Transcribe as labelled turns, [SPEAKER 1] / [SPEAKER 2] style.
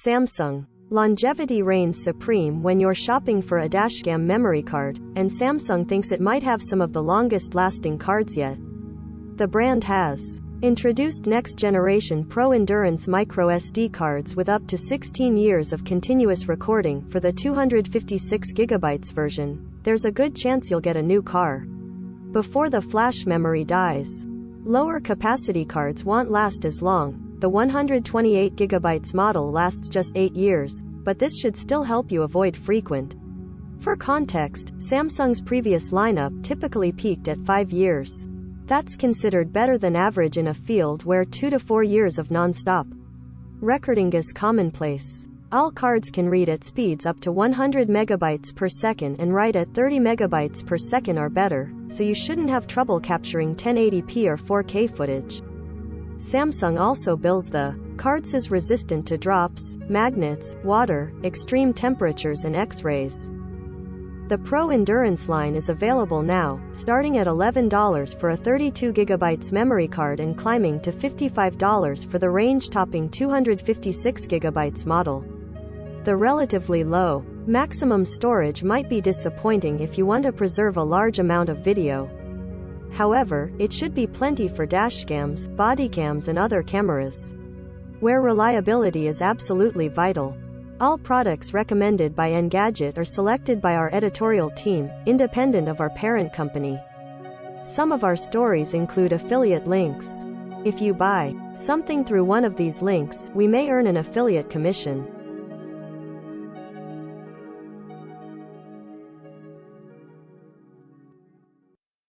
[SPEAKER 1] Samsung. Longevity reigns supreme when you're shopping for a dashcam memory card, and Samsung thinks it might have some of the longest-lasting cards yet. The brand has introduced next-generation Pro Endurance microSD cards with up to 16 years of continuous recording for the 256GB version. There's a good chance you'll get a new car before the flash memory dies. Lower capacity cards won't last as long. The 128GB model lasts just 8 years, but this should still help you avoid frequent. For context, Samsung's previous lineup typically peaked at 5 years. That's considered better than average in a field where 2 to 4 years of non-stop recording is commonplace. All cards can read at speeds up to 100 megabytes per second and write at 30 megabytes per second or better, so you shouldn't have trouble capturing 1080p or 4K footage. Samsung also bills the cards as resistant to drops, magnets, water, extreme temperatures and X-rays. The Pro Endurance line is available now, starting at $11 for a 32GB memory card and climbing to $55 for the range-topping 256GB model. The relatively low maximum storage might be disappointing if you want to preserve a large amount of video. However, it should be plenty for dashcams, bodycams and other cameras, where reliability is absolutely vital. All products recommended by Engadget are selected by our editorial team, independent of our parent company. Some of our stories include affiliate links. If you buy something through one of these links, we may earn an affiliate commission.